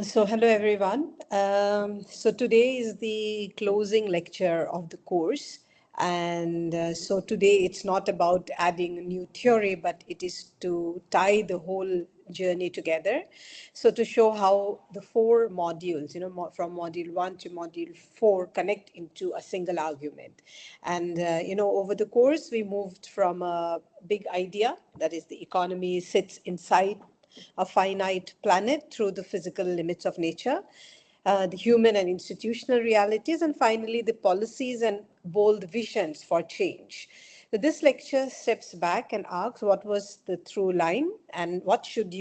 So, hello everyone. So, today is the closing lecture of the course. And so, today it's not about adding a new theory, but it is to tie the whole journey together. So, to show how the four modules, from module one to module four, connect into a single argument. And, over the course, we moved from a big idea, that is, the economy sits inside a finite planet through the physical limits of nature, the human and institutional realities, and finally the policies and bold visions for change. So this lecture steps back and asks what was the through line and what should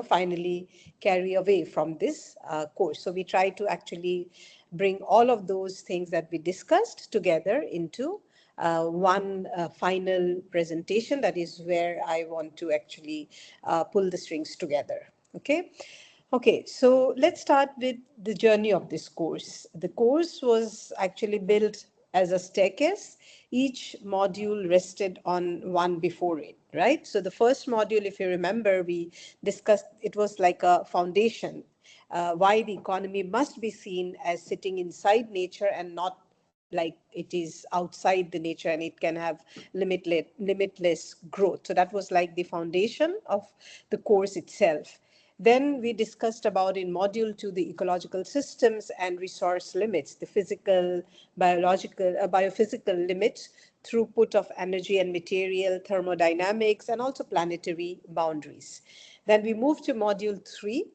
finally carry away from this course. So we try to actually bring all of those things that we discussed together into one final presentation. That is where I want to actually pull the strings together. Okay. Okay, so let's start with the journey of this course. The course was actually built as a staircase. Each module rested on one before it, right? So the first module, if you remember, we discussed it was like a foundation, why the economy must be seen as sitting inside nature and not like it is outside the nature, and it can have limitless growth. So that was like the foundation of the course itself. Then we discussed about in module 2 the ecological systems and resource limits, the physical, biophysical limits, throughput of energy and material, thermodynamics, and also planetary boundaries. Then we moved to module 3,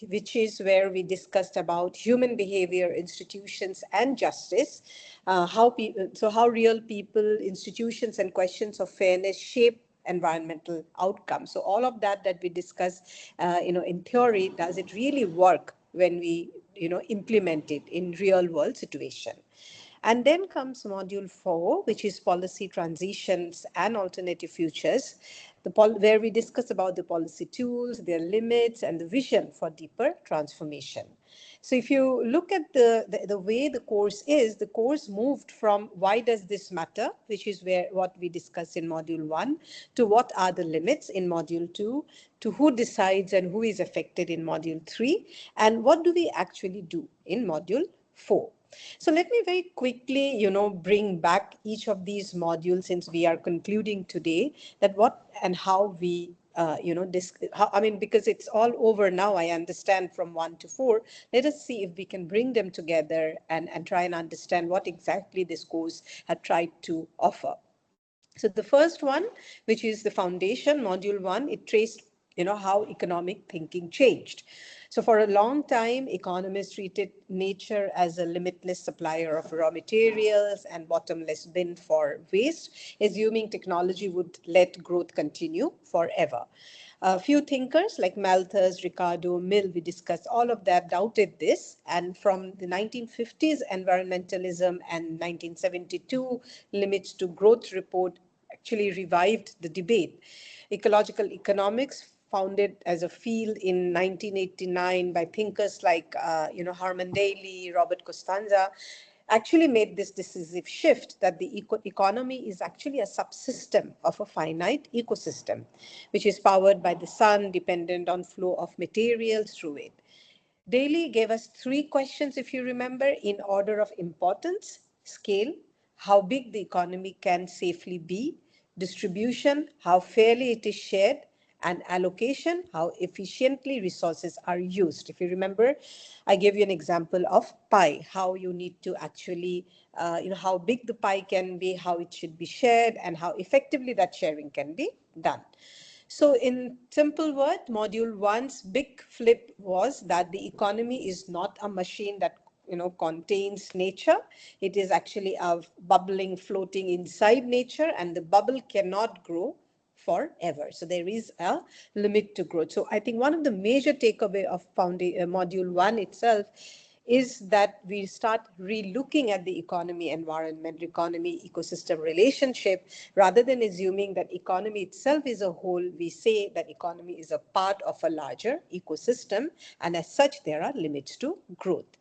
which is where we discussed about human behavior, institutions, and justice. How real people, institutions, and questions of fairness shape environmental outcomes. So all of that we discuss, in theory, does it really work when we, implement it in real world situation? And then comes module 4, which is policy transitions and alternative futures, where we discuss about the policy tools, their limits, and the vision for deeper transformation. So if you look at the way the course moved from why does this matter, which is what we discussed in module 1, to what are the limits in module 2, to who decides and who is affected in module 3, and what do we actually do in module 4. So let me very quickly, bring back each of these modules since we are concluding today, that what and how we because it's all over now, I understand, from 1 to 4. Let us see if we can bring them together and try and understand what exactly this course had tried to offer. So the first one, which is the foundation, module 1, it traced, how economic thinking changed. So for a long time, economists treated nature as a limitless supplier of raw materials and bottomless bin for waste, assuming technology would let growth continue forever. A few thinkers like Malthus, Ricardo, Mill, we discussed all of that, doubted this. And from the 1950s environmentalism and 1972 limits to growth report actually revived the debate. Ecological economics, founded as a field in 1989 by thinkers like Herman Daly, Robert Costanza, actually made this decisive shift that the economy is actually a subsystem of a finite ecosystem, which is powered by the sun, dependent on flow of materials through it. Daly gave us three questions, if you remember, in order of importance: scale, how big the economy can safely be; distribution, how fairly it is shared; and allocation, how efficiently resources are used. If you remember, I gave you an example of pie, how you need to actually, how big the pie can be, how it should be shared, and how effectively that sharing can be done. So in simple word, module one's big flip was that the economy is not a machine that contains nature. It is actually a bubbling, floating inside nature, and the bubble cannot grow forever. So there is a limit to growth. So I think one of the major takeaway of module one itself is that we start re-looking at the economy, environment, economy, ecosystem relationship. Rather than assuming that economy itself is a whole, we say that economy is a part of a larger ecosystem, and as such, there are limits to growth.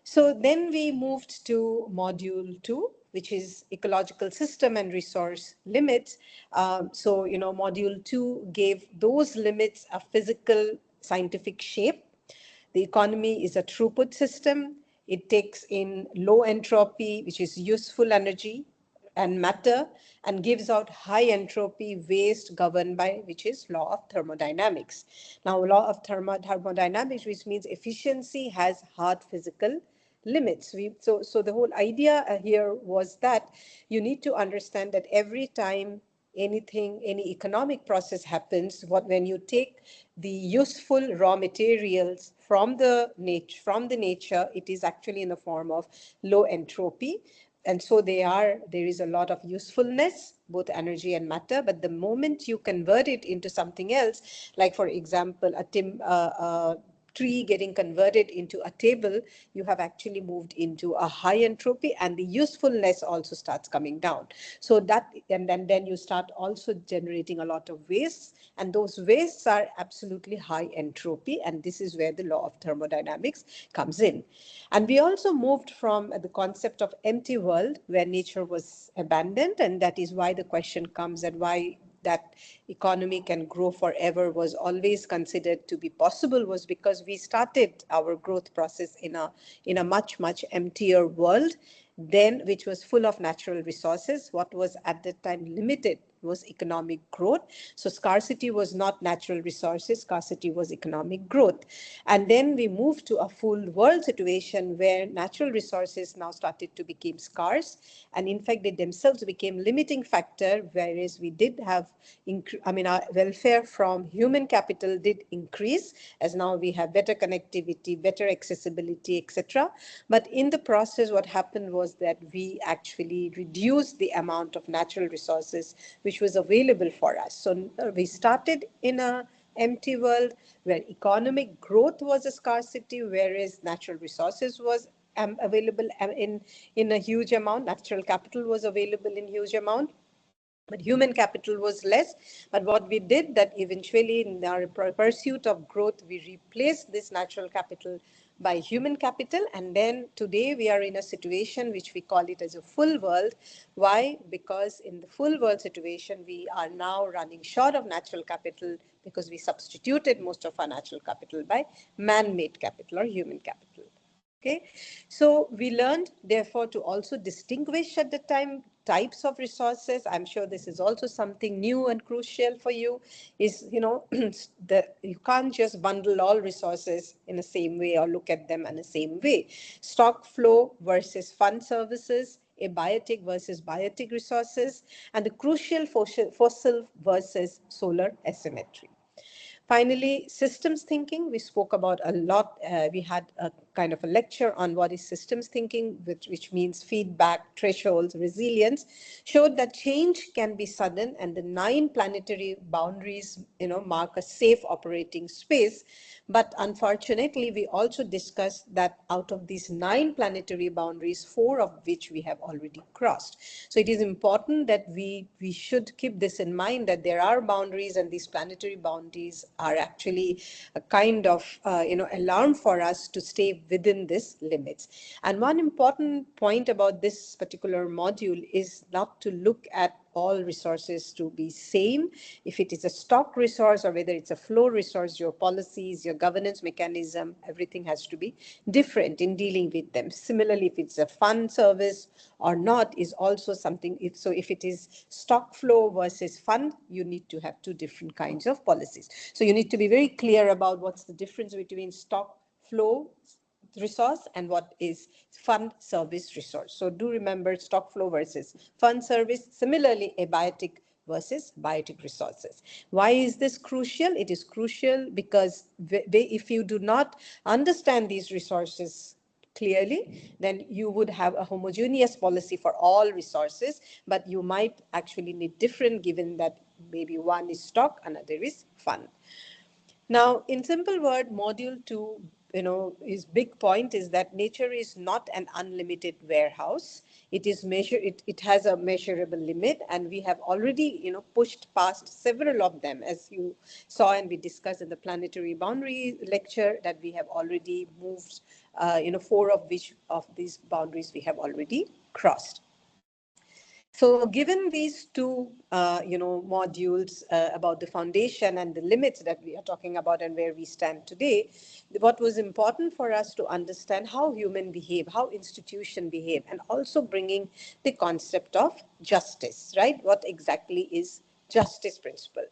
So then we moved to module 2, which is ecological system and resource limits. Module 2 gave those limits a physical, scientific shape. The economy is a throughput system. It takes in low entropy, which is useful energy and matter, and gives out high entropy waste governed by, which is law of thermodynamics. Now, law of thermodynamics, which means efficiency has hard physical limits. So the whole idea here was that you need to understand that every time any economic process happens, when you take the useful raw materials from the nature, it is actually in the form of low entropy. And so there is a lot of usefulness, both energy and matter. But the moment you convert it into something else, like for example, a tree getting converted into a table, you have actually moved into a high entropy, and the usefulness also starts coming down. So that, and then you start also generating a lot of wastes, and those wastes are absolutely high entropy, and this is where the law of thermodynamics comes in. And we also moved from the concept of empty world, where nature was abandoned, and that is why the question comes that why that economy can grow forever was always considered to be possible, was because we started our growth process in a much emptier world, then which was full of natural resources. What was at that time limited was economic growth. So scarcity was not natural resources, scarcity was economic growth. And then we moved to a full world situation where natural resources now started to become scarce, and in fact they themselves became limiting factor, whereas we did have our welfare from human capital did increase, as now we have better connectivity, better accessibility, etc. But in the process, what happened was that we actually reduced the amount of natural resources which was available for us. So we started in a empty world where economic growth was a scarcity, whereas natural resources was available in a huge amount. Natural capital was available in huge amount, but human capital was less. But what we did, that eventually in our pursuit of growth, we replaced this natural capital by human capital. And then today we are in a situation which we call it as a full world. Why? Because in the full world situation, we are now running short of natural capital because we substituted most of our natural capital by man-made capital or human capital. Okay, so we learned, therefore, to also distinguish at the time types of resources. I'm sure this is also something new and crucial for you, is, that you can't just bundle all resources in the same way or look at them in the same way. Stock flow versus fund services, abiotic versus biotic resources, and the crucial fossil versus solar asymmetry. Finally, systems thinking, we spoke about a lot. We had a kind of a lecture on what is systems thinking, which means feedback, thresholds, resilience, showed that change can be sudden, and the 9 planetary boundaries, mark a safe operating space. But unfortunately, we also discussed that out of these 9 planetary boundaries, 4 of which we have already crossed. So it is important that we should keep this in mind, that there are boundaries, and these planetary boundaries are actually a kind of alarm for us to stay within this limits. And one important point about this particular module is not to look at all resources to be same. If it is a stock resource or whether it's a flow resource, your policies, your governance mechanism, everything has to be different in dealing with them. Similarly, if it's a fund service or not is also something. If it is stock flow versus fund, you need to have 2 different kinds of policies. So you need to be very clear about what's the difference between stock flow resource and what is fund service resource. So do remember stock flow versus fund service. Similarly, abiotic versus biotic resources. Why is this crucial? It is crucial because if you do not understand these resources clearly, then you would have a homogeneous policy for all resources, but you might actually need different, given that maybe one is stock, another is fund. Now, in simple word, module 2, his big point is that nature is not an unlimited warehouse. It is it has a measurable limit, and we have already, pushed past several of them, as you saw and we discussed in the planetary boundary lecture, that we have already moved, 4 of which of these boundaries we have already crossed. So given these two, modules about the foundation and the limits that we are talking about and where we stand today, what was important for us to understand how human behave, how institution behave, and also bringing the concept of justice, right? What exactly is justice principle?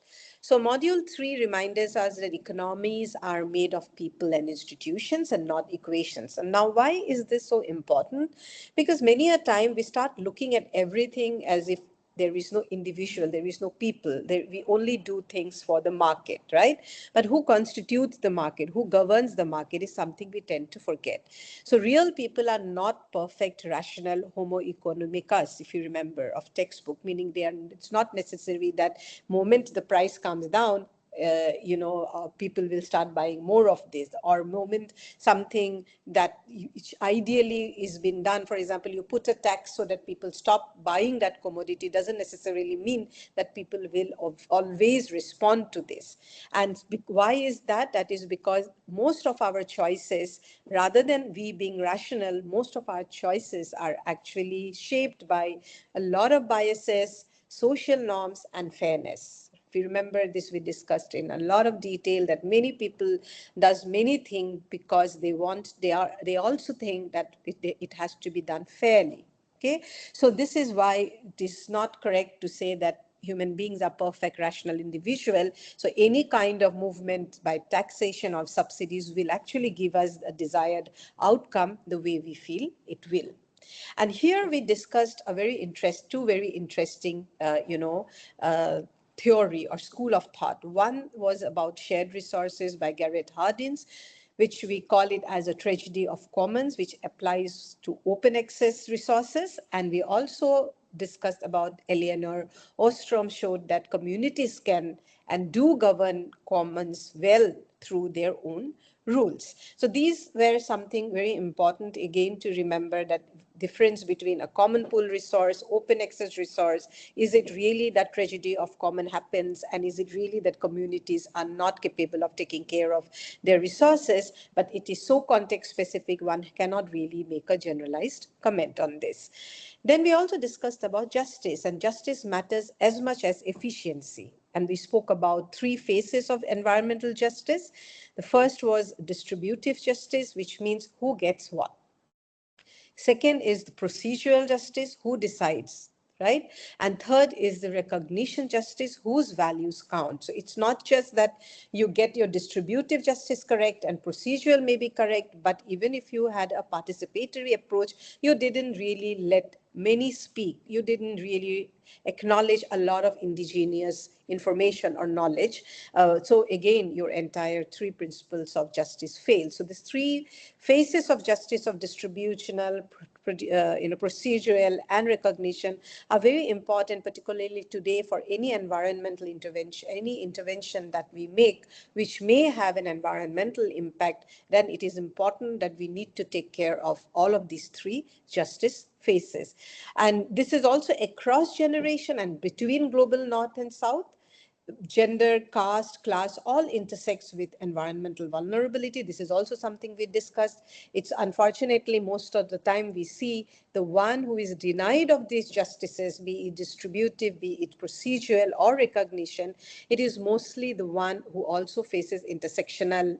So module 3 reminds us that economies are made of people and institutions and not equations. And now why is this so important? Because many a time we start looking at everything as if there is no individual, there is no people, we only do things for the market, right? But who constitutes the market, who governs the market is something we tend to forget. So real people are not perfect, rational homo economicus, if you remember, of textbook, meaning it's not necessary that moment the price comes down, people will start buying more of this, or moment something that ideally is been done. For example, you put a tax so that people stop buying that commodity, doesn't necessarily mean that people will always respond to this. And why is that? That is because most of our choices, rather than we being rational, most of our choices are actually shaped by a lot of biases, social norms, and fairness. If you remember this, we discussed in a lot of detail that many people does many things because they also think that it has to be done fairly. Okay, so this is why it is not correct to say that human beings are perfect rational individual. So any kind of movement by taxation or subsidies will actually give us a desired outcome the way we feel it will. And here we discussed two very interesting, theory or school of thought. One was about shared resources by Garrett Hardin, which we call it as a tragedy of commons, which applies to open access resources. And we also discussed about Eleanor Ostrom showed that communities can and do govern commons well through their own rules. So these were something very important again to remember, that difference between a common pool resource, open access resource. Is it really that tragedy of common happens, and is it really that communities are not capable of taking care of their resources? But it is so context specific, one cannot really make a generalized comment on this. Then we also discussed about justice, and justice matters as much as efficiency. And we spoke about three phases of environmental justice. The first was distributive justice, which means who gets what. Second is the procedural justice, who decides, right? And third is the recognition justice, whose values count. So it's not just that you get your distributive justice correct and procedural may be correct, but even if you had a participatory approach, you didn't really let many speak. You didn't really acknowledge a lot of indigenous information or knowledge. So again, your entire three principles of justice fail. So these three phases of justice, of distributional, procedural, and recognition, are very important, particularly today for any environmental intervention, any intervention that we make, which may have an environmental impact. Then it is important that we need to take care of all of these three justice phases. And this is also across generation and between global north and south. Gender, caste, class, all intersects with environmental vulnerability. This is also something we discussed. It's unfortunately most of the time we see the one who is denied of these justices, be it distributive, be it procedural or recognition, it is mostly the one who also faces intersectionality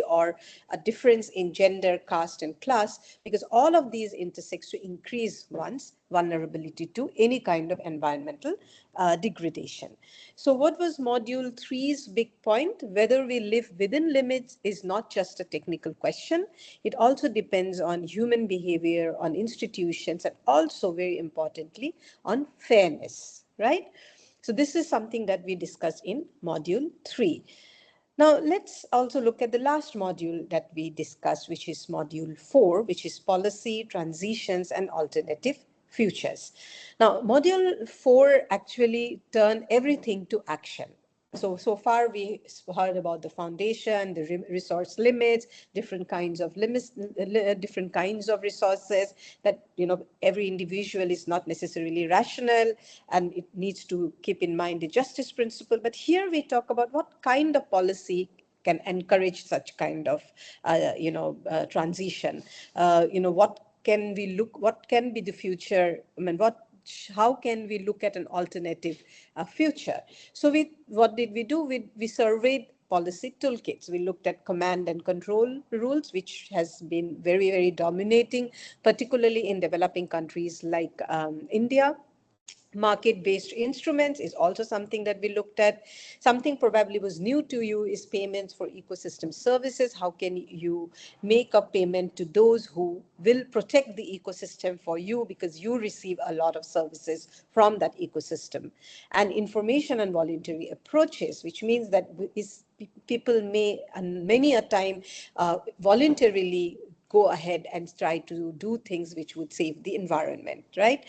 or a difference in gender, caste, and class, because all of these intersects to increase one's vulnerability to any kind of environmental degradation. So what was module 3's big point? Whether we live within limits is not just a technical question. It also depends on human behavior, on institutions, and also very importantly on fairness, right? So this is something that we discussed in module 3. Now, let's also look at the last module that we discussed, which is module 4, which is policy, transitions, and alternative futures. Now, module 4 actually turned everything to action. So far we heard about the foundation, the resource limits, different kinds of limits, different kinds of resources, that every individual is not necessarily rational, and it needs to keep in mind the justice principle. But here we talk about what kind of policy can encourage such kind of transition. What can we look, what can be the future? I mean, how can we look at an alternative future? So what did we do? We surveyed policy toolkits. We looked at command and control rules, which has been very, very dominating, particularly in developing countries like India. Market-based instruments is also something that we looked at. Something probably was new to you is payments for ecosystem services. How can you make a payment to those who will protect the ecosystem for you because you receive a lot of services from that ecosystem? And information and voluntary approaches, which means that people may, and many a time, voluntarily go ahead and try to do things which would save the environment, right?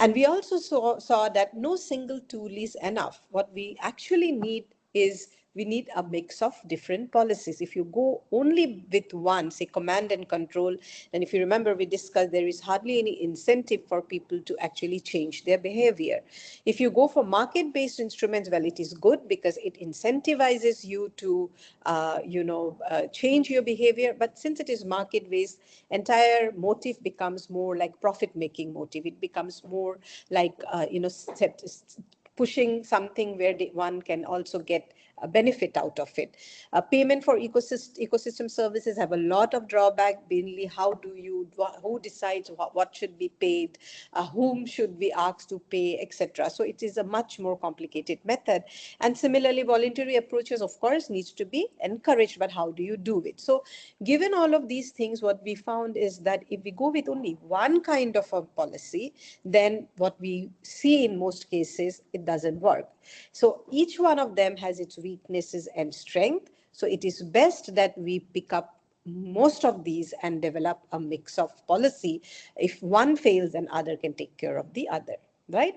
And we also saw that no single tool is enough. What we actually need is we need a mix of different policies. If you go only with one, say command and control, and if you remember, we discussed there is hardly any incentive for people to actually change their behavior. If you go for market-based instruments, well, it is good because it incentivizes you to, change your behavior. But since it is market-based, entire motive becomes more like profit-making motive. It becomes more like, pushing something where one can also get a benefit out of it. Payment for ecosystem services have a lot of drawback. Mainly, who decides what should be paid, whom should we ask to pay, etc. So it is a much more complicated method. And similarly, voluntary approaches, of course, needs to be encouraged, but how do you do it? So given all of these things, what we found is that if we go with only one kind of a policy, then what we see in most cases, it doesn't work. So each one of them has its weaknesses and strength. So it is best that we pick up most of these and develop a mix of policy. If one fails, then other can take care of the other, right?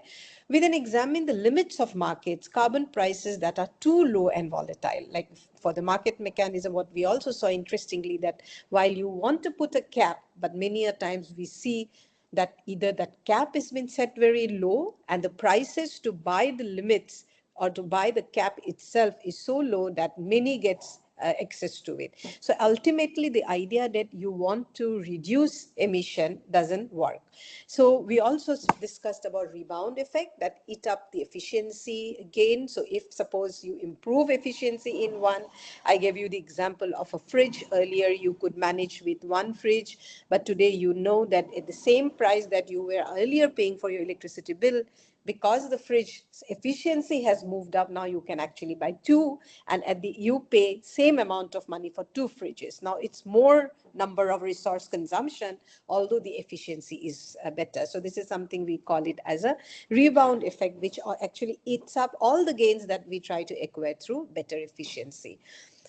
We then examine the limits of markets, carbon prices that are too low and volatile. Like for the market mechanism, what we also saw interestingly, that while you want to put a cap, but many a times we see that either that cap has been set very low and the prices to buy the limits or to buy the cap itself is so low that many gets access to it. So ultimately, the idea that you want to reduce emission doesn't work. So we also discussed about rebound effect that eat up the efficiency gain. So if suppose you improve efficiency in one, I gave you the example of a fridge. Earlier, you could manage with one fridge, but today you know that at the same price that you were earlier paying for your electricity bill, because the fridge efficiency has moved up, now you can actually buy two, and you pay same amount of money for two fridges. Now it's more number of resource consumption, although the efficiency is better. So this is something we call it as a rebound effect, which actually eats up all the gains that we try to acquire through better efficiency.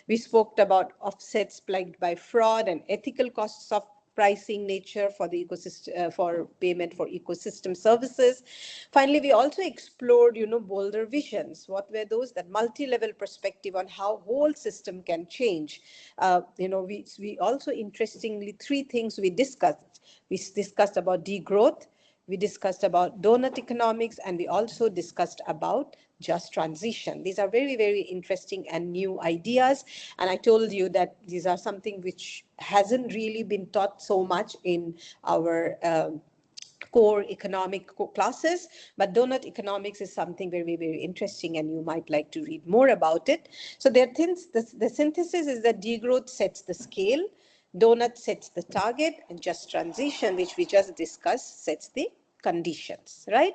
We spoke about offsets plagued by fraud and ethical costs of pricing nature for the ecosystem, for payment for ecosystem services. Finally, we also explored, bolder visions. What were those? That multi-level perspective on how whole system can change. We also, interestingly, three things we discussed. We discussed about degrowth, we discussed about donut economics, and we also discussed about just transition. These are very, very interesting and new ideas. And I told you that these are something which hasn't really been taught so much in our core economic classes, but donut economics is something very, very interesting, and you might like to read more about it. So the synthesis is that degrowth sets the scale, donut sets the target, and just transition, which we just discussed, sets the conditions, right?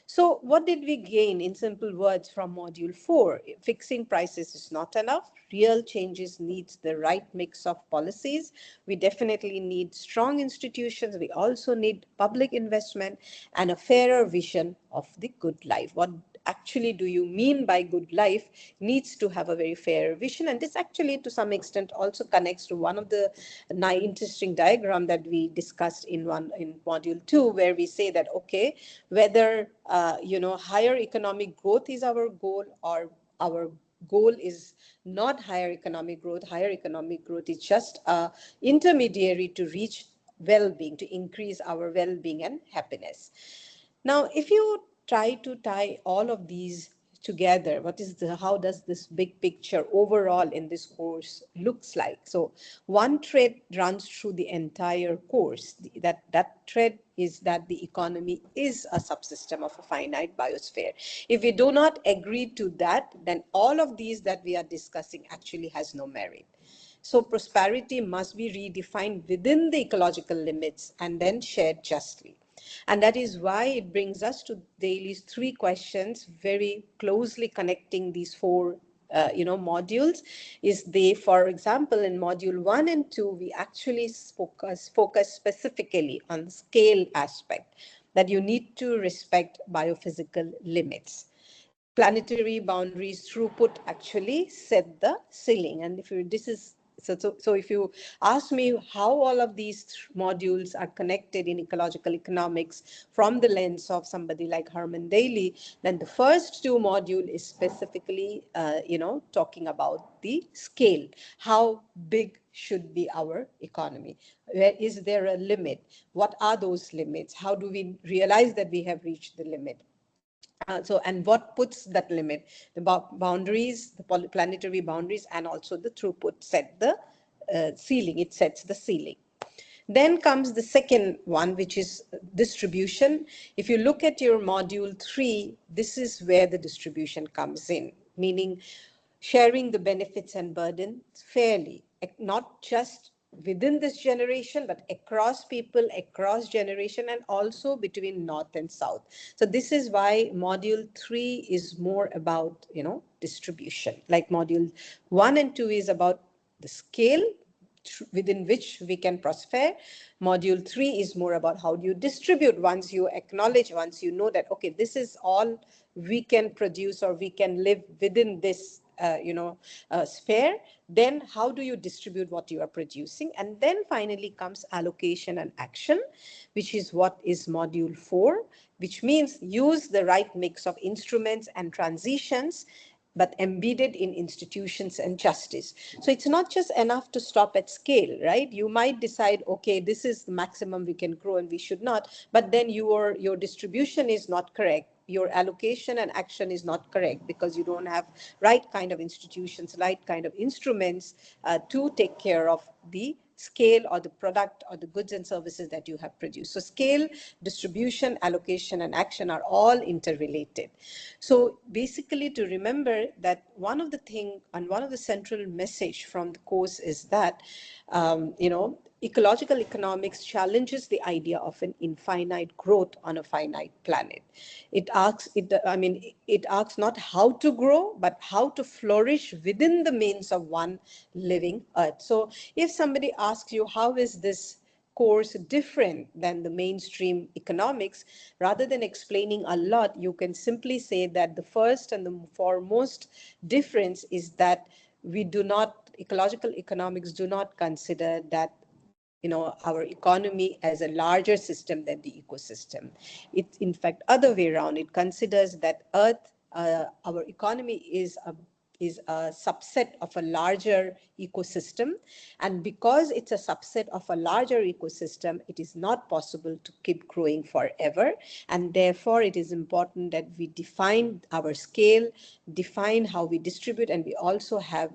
So what did we gain in simple words from module 4? Fixing prices is not enough. Real changes needs the right mix of policies. We definitely need strong institutions. We also need public investment and a fairer vision of the good life. What actually do you mean by good life needs to have a very fair vision. And this actually, to some extent, also connects to one of the interesting diagram that we discussed in module 2, where we say that, okay, whether higher economic growth is our goal, or our goal is not higher economic growth. Higher economic growth is just an intermediary to reach well-being, to increase our well-being and happiness. Now, if you try to tie all of these together, how does this big picture overall in this course looks like. So one thread runs through the entire course. That thread is that the economy is a subsystem of a finite biosphere. If we do not agree to that, then all of these that we are discussing actually has no merit. So prosperity must be redefined within the ecological limits and then shared justly. And that is why it brings us to Daly's three questions, very closely connecting these four modules. Is they, for example, in module 1 and 2, we actually focus specifically on scale aspect, that you need to respect biophysical limits. Planetary boundaries, throughput actually set the ceiling. And so if you ask me how all of these modules are connected in ecological economics from the lens of somebody like Herman Daly, then the first two module is specifically, talking about the scale. How big should be our economy? Where is there a limit? What are those limits? How do we realize that we have reached the limit? And what puts that limit? The boundaries, the planetary boundaries, and also the throughput set the ceiling. It sets the ceiling. Then comes the second one, which is distribution. If you look at your module 3, this is where the distribution comes in, meaning sharing the benefits and burdens fairly, not just within this generation, but across people, across generation, and also between North and South. So this is why module 3 is more about, distribution. Like module 1 and 2 is about the scale within which we can prosper. Module 3 is more about how do you distribute once you acknowledge, once you know that, okay, this is all we can produce or we can live within this sphere. Then how do you distribute what you are producing? And then finally comes allocation and action, which is what is module 4, which means use the right mix of instruments and transitions, but embedded in institutions and justice. So it's not just enough to stop at scale, right? You might decide, okay, this is the maximum we can grow and we should not, but then your distribution is not correct. Your allocation and action is not correct because you don't have right kind of institutions, right kind of instruments to take care of the scale or the product or the goods and services that you have produced. So scale, distribution, allocation, and action are all interrelated. So basically, to remember that one of the thing and one of the central message from the course is that, ecological economics challenges the idea of an infinite growth on a finite planet. It asks not how to grow, but how to flourish within the means of one living Earth. So if somebody asks you, how is this course different than the mainstream economics, rather than explaining a lot, you can simply say that the first and the foremost difference is that ecological economics do not consider that our economy as a larger system than the ecosystem. It's in fact other way around. It considers that Earth, our economy is a subset of a larger ecosystem. And because it's a subset of a larger ecosystem, it is not possible to keep growing forever. And therefore, it is important that we define our scale, define how we distribute, and we also have,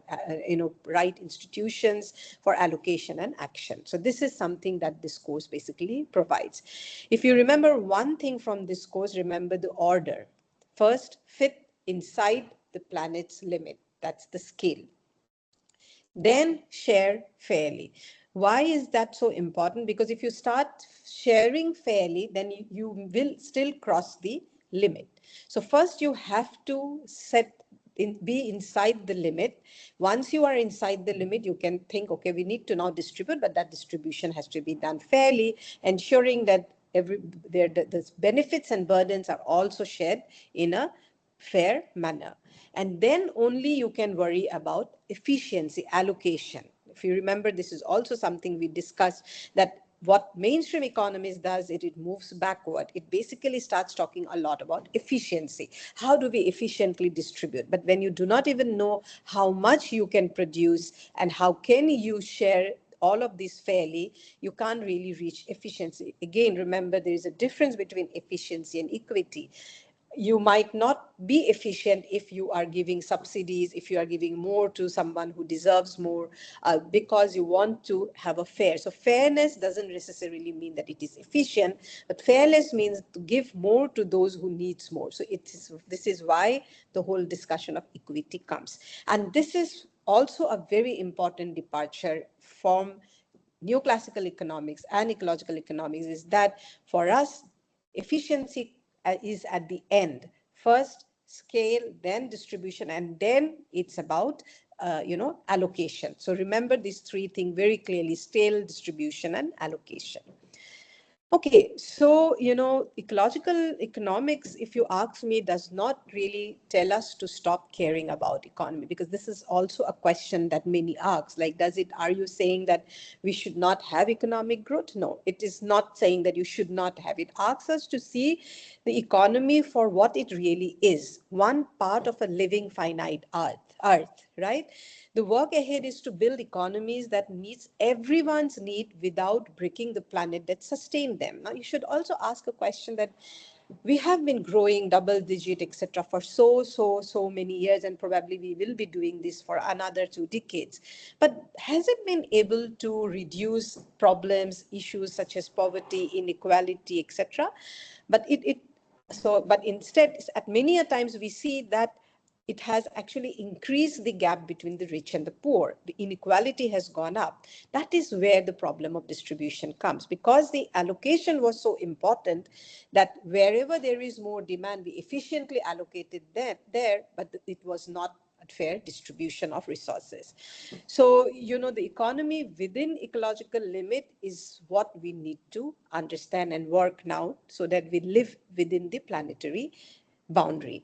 right institutions for allocation and action. So this is something that this course basically provides. If you remember one thing from this course, remember the order. First, fit inside the planet's limit. That's the scale. Then share fairly. Why is that so important? Because if you start sharing fairly, then you will still cross the limit. So first you have to be inside the limit. Once you are inside the limit, you can think, okay, we need to now distribute, but that distribution has to be done fairly, ensuring that the benefits and burdens are also shared in a fair manner. And then only you can worry about efficiency, allocation. If you remember, this is also something we discussed, that what mainstream economics does, it moves backward. It basically starts talking a lot about efficiency. How do we efficiently distribute? But when you do not even know how much you can produce and how can you share all of this fairly, you can't really reach efficiency. Again, remember, there is a difference between efficiency and equity. you might not be efficient if you are giving subsidies, if you are giving more to someone who deserves more, because you want to have a fair. So fairness doesn't necessarily mean that it is efficient, but fairness means to give more to those who needs more. So this is why the whole discussion of equity comes. And this is also a very important departure from neoclassical economics and ecological economics, is that for us, efficiency is at the end. First scale, then distribution, and then it's about allocation. So remember these three things very clearly: scale, distribution, and allocation. Okay, so, ecological economics, if you ask me, does not really tell us to stop caring about economy, because this is also a question that many ask. Like, are you saying that we should not have economic growth? No, it is not saying that you should not have it. It asks us to see the economy for what it really is, one part of a living finite earth, right? The work ahead is to build economies that meets everyone's need without breaking the planet that sustain them. Now, you should also ask a question that we have been growing double digit, etc., for so many years, and probably we will be doing this for another 2 decades. But has it been able to reduce problems, issues such as poverty, inequality, etc.? But instead, at many a times we see that it has actually increased the gap between the rich and the poor. The inequality has gone up. That is where the problem of distribution comes, because the allocation was so important that wherever there is more demand, we efficiently allocated there, but it was not a fair distribution of resources. So, the economy within ecological limit is what we need to understand and work now, so that we live within the planetary boundary.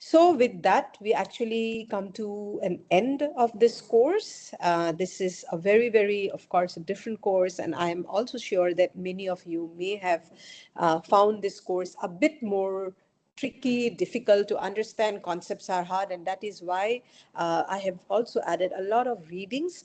So with that, we actually come to an end of this course. This is a very, very, of course, a different course. And I'm also sure that many of you may have found this course a bit more tricky, difficult to understand. Concepts are hard. And that is why I have also added a lot of readings.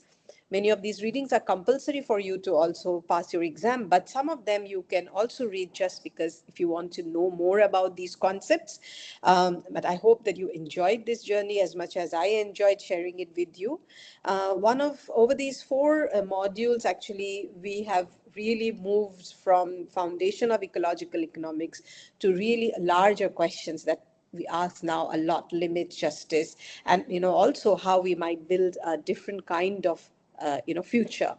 Many of these readings are compulsory for you to also pass your exam, but some of them you can also read just because if you want to know more about these concepts. But I hope that you enjoyed this journey as much as I enjoyed sharing it with you. Over these 4 modules, actually, we have really moved from foundation of ecological economics to really larger questions that we ask now a lot: limit, justice, and also how we might build a different kind of future.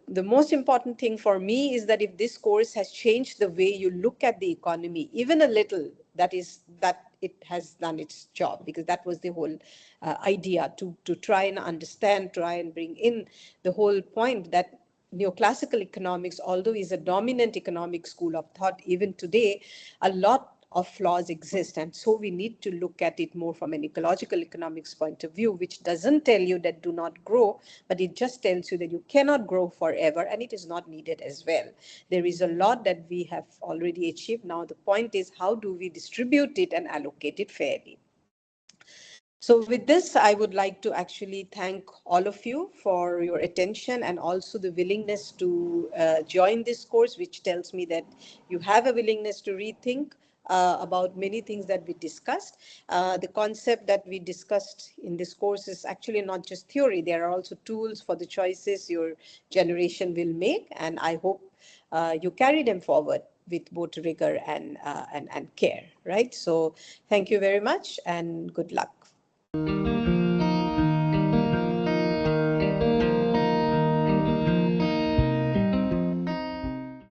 The most important thing for me is that if this course has changed the way you look at the economy even a little, that it has done its job, because that was the whole idea, to try and understand, try and bring in the whole point that neoclassical economics, although is a dominant economic school of thought even today, a lot of flaws exist. And so we need to look at it more from an ecological economics point of view, which doesn't tell you that do not grow, but it just tells you that you cannot grow forever, and it is not needed as well. There is a lot that we have already achieved. Now the point is, how do we distribute it and allocate it fairly? So with this, I would like to actually thank all of you for your attention and also the willingness to join this course, which tells me that you have a willingness to rethink about many things that we discussed. The concept that we discussed in this course is actually not just theory. There are also tools for the choices your generation will make, and I hope you carry them forward with both rigor and care, right? So thank you very much and good luck.